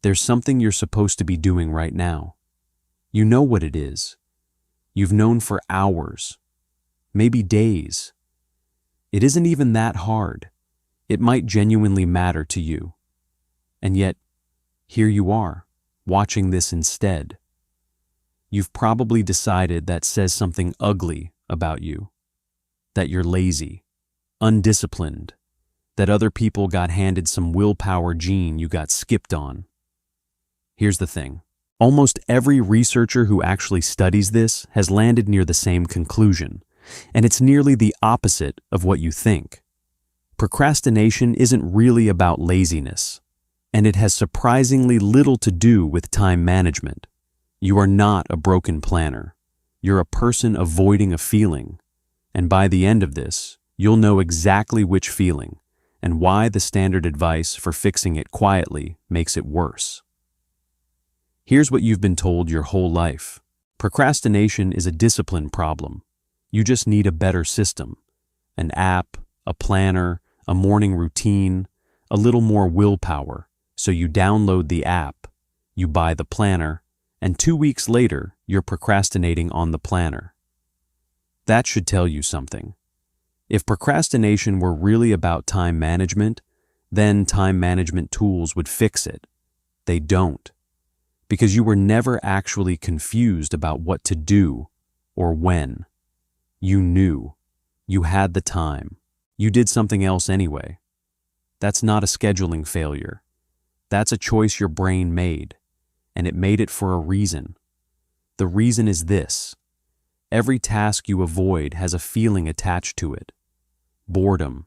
There's something you're supposed to be doing right now. You know what it is. You've known for hours, maybe days. It isn't even that hard. It might genuinely matter to you. And yet, here you are, watching this instead. You've probably decided that says something ugly about you. That you're lazy, undisciplined, that other people got handed some willpower gene you got skipped on. Here's the thing. Almost every researcher who actually studies this has landed near the same conclusion, and it's nearly the opposite of what you think. Procrastination isn't really about laziness, and it has surprisingly little to do with time management. You are not a broken planner. You're a person avoiding a feeling, and by the end of this, you'll know exactly which feeling and why the standard advice for fixing it quietly makes it worse. Here's what you've been told your whole life. Procrastination is a discipline problem. You just need a better system. An app, a planner, a morning routine, a little more willpower. So you download the app, you buy the planner, and 2 weeks later, you're procrastinating on the planner. That should tell you something. If procrastination were really about time management, then time management tools would fix it. They don't. Because you were never actually confused about what to do or when. You knew. You had the time. You did something else anyway. That's not a scheduling failure. That's a choice your brain made, and it made it for a reason. The reason is this. Every task you avoid has a feeling attached to it. Boredom,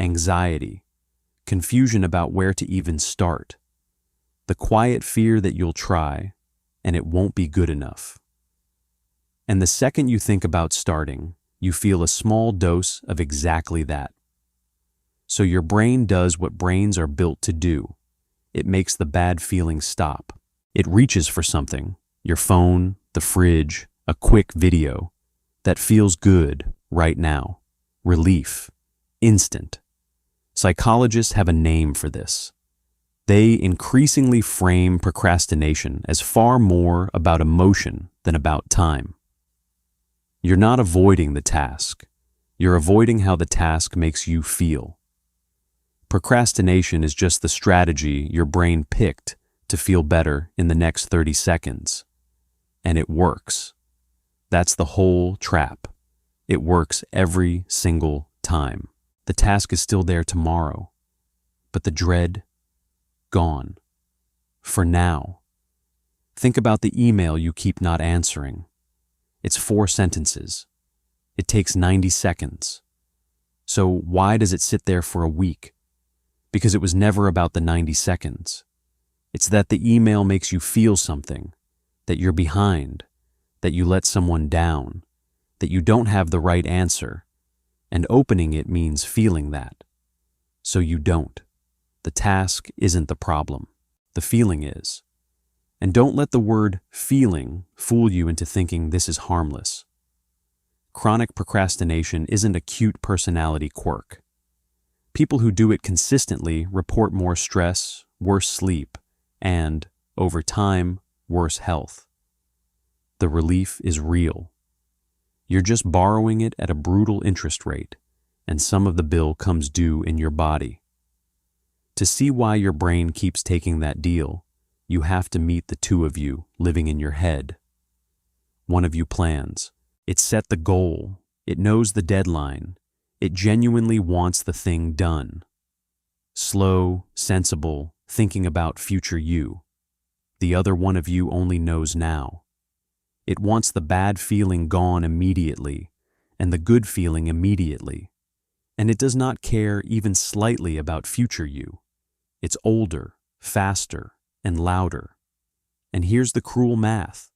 anxiety, confusion about where to even start. The quiet fear that you'll try, and it won't be good enough. And the second you think about starting, you feel a small dose of exactly that. So your brain does what brains are built to do. It makes the bad feeling stop. It reaches for something, your phone, the fridge, a quick video, that feels good right now. Relief. Instant. Psychologists have a name for this. They increasingly frame procrastination as far more about emotion than about time. You're not avoiding the task. You're avoiding how the task makes you feel. Procrastination is just the strategy your brain picked to feel better in the next 30 seconds. And it works. That's the whole trap. It works every single time. The task is still there tomorrow, but the dread, gone. For now. Think about the email you keep not answering. It's 4 sentences. It takes 90 seconds. So why does it sit there for a week? Because it was never about the 90 seconds. It's that the email makes you feel something, that you're behind, that you let someone down, that you don't have the right answer, and opening it means feeling that. So you don't. The task isn't the problem. The feeling is. And don't let the word feeling fool you into thinking this is harmless. Chronic procrastination isn't a cute personality quirk. People who do it consistently report more stress, worse sleep, and, over time, worse health. The relief is real. You're just borrowing it at a brutal interest rate, and some of the bill comes due in your body. To see why your brain keeps taking that deal, you have to meet the two of you living in your head. One of you plans. It set the goal. It knows the deadline. It genuinely wants the thing done. Slow, sensible, thinking about future you. The other one of you only knows now. It wants the bad feeling gone immediately, and the good feeling immediately. And it does not care even slightly about future you. It's older, faster, and louder. And here's the cruel math.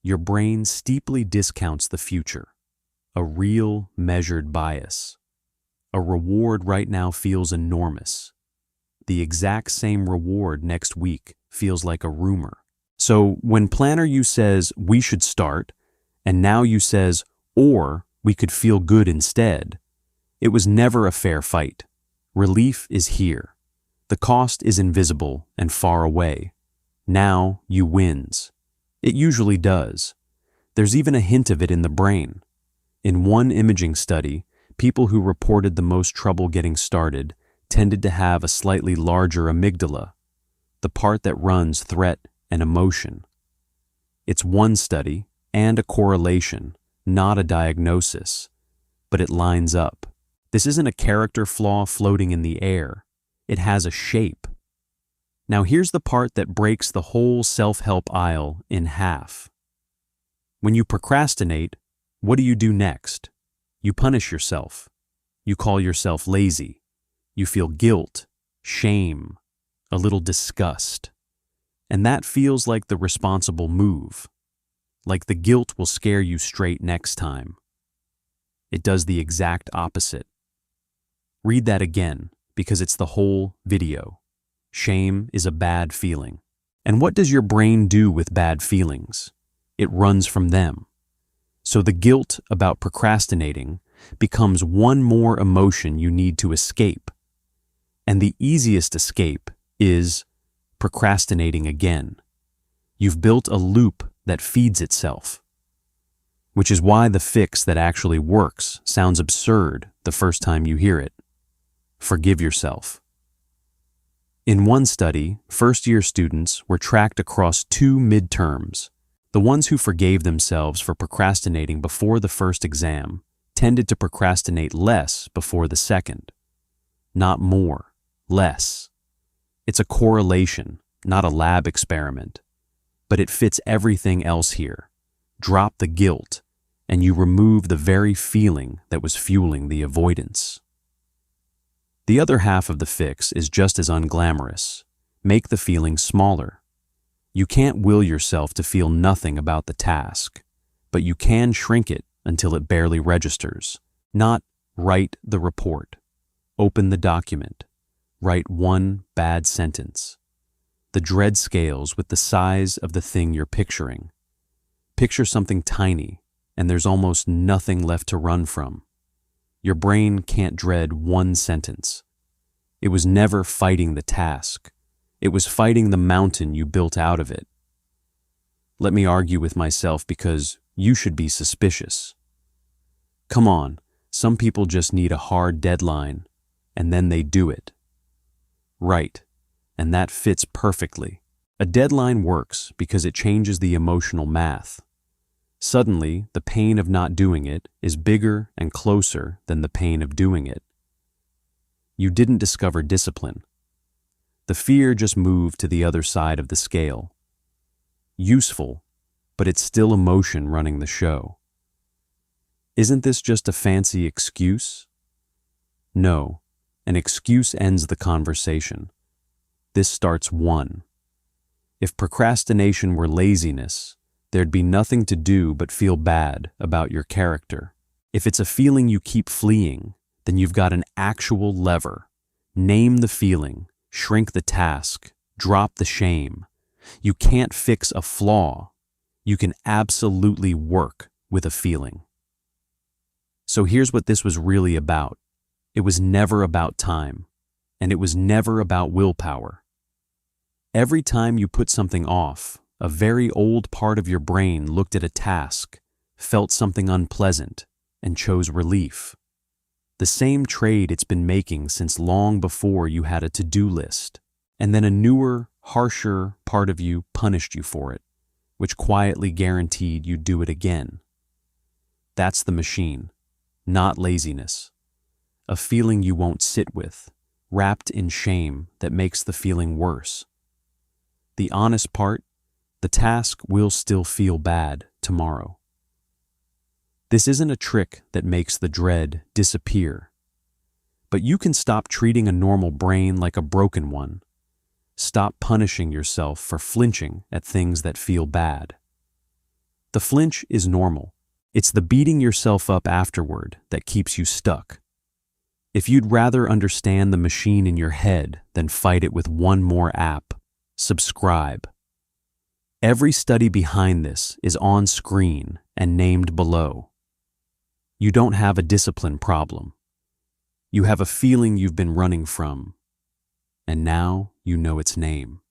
Your brain steeply discounts the future. A real, measured bias. A reward right now feels enormous. The exact same reward next week feels like a rumor. So when planner you says, we should start, and now you says, or we could feel good instead, it was never a fair fight. Relief is here. The cost is invisible and far away. Now you wins. It usually does. There's even a hint of it in the brain. In one imaging study, people who reported the most trouble getting started tended to have a slightly larger amygdala, the part that runs threat and emotion. It's one study and a correlation, not a diagnosis, but it lines up. This isn't a character flaw floating in the air. It has a shape. Now here's the part that breaks the whole self-help aisle in half. When you procrastinate, what do you do next? You punish yourself. You call yourself lazy. You feel guilt, shame, a little disgust. And that feels like the responsible move. Like the guilt will scare you straight next time. It does the exact opposite. Read that again, because it's the whole video. Shame is a bad feeling. And what does your brain do with bad feelings? It runs from them. So the guilt about procrastinating becomes one more emotion you need to escape. And the easiest escape is procrastinating again. You've built a loop that feeds itself. Which is why the fix that actually works sounds absurd the first time you hear it. Forgive yourself. In one study, first-year students were tracked across 2 midterms. The ones who forgave themselves for procrastinating before the first exam tended to procrastinate less before the second. Not more, less. It's a correlation, not a lab experiment. But it fits everything else here. Drop the guilt, and you remove the very feeling that was fueling the avoidance. The other half of the fix is just as unglamorous. Make the feeling smaller. You can't will yourself to feel nothing about the task, but you can shrink it until it barely registers. Not write the report. Open the document. Write one bad sentence. The dread scales with the size of the thing you're picturing. Picture something tiny, and there's almost nothing left to run from. Your brain can't dread one sentence. It was never fighting the task. It was fighting the mountain you built out of it. Let me argue with myself because you should be suspicious. Come on, some people just need a hard deadline, and then they do it. Right, and that fits perfectly. A deadline works because it changes the emotional math. Suddenly, the pain of not doing it is bigger and closer than the pain of doing it. You didn't discover discipline. The fear just moved to the other side of the scale. Useful, but it's still emotion running the show. Isn't this just a fancy excuse? No, an excuse ends the conversation. This starts one. If procrastination were laziness, there'd be nothing to do but feel bad about your character. If it's a feeling you keep fleeing, then you've got an actual lever. Name the feeling, shrink the task, drop the shame. You can't fix a flaw. You can absolutely work with a feeling. So here's what this was really about. It was never about time, and it was never about willpower. Every time you put something off, a very old part of your brain looked at a task, felt something unpleasant, and chose relief. The same trade it's been making since long before you had a to-do list. And then a newer, harsher part of you punished you for it, which quietly guaranteed you'd do it again. That's the machine, not laziness. A feeling you won't sit with, wrapped in shame that makes the feeling worse. The honest part, the task will still feel bad tomorrow. This isn't a trick that makes the dread disappear. But you can stop treating a normal brain like a broken one. Stop punishing yourself for flinching at things that feel bad. The flinch is normal. It's the beating yourself up afterward that keeps you stuck. If you'd rather understand the machine in your head than fight it with one more app, subscribe. Every study behind this is on screen and named below. You don't have a discipline problem. You have a feeling you've been running from, and now you know its name.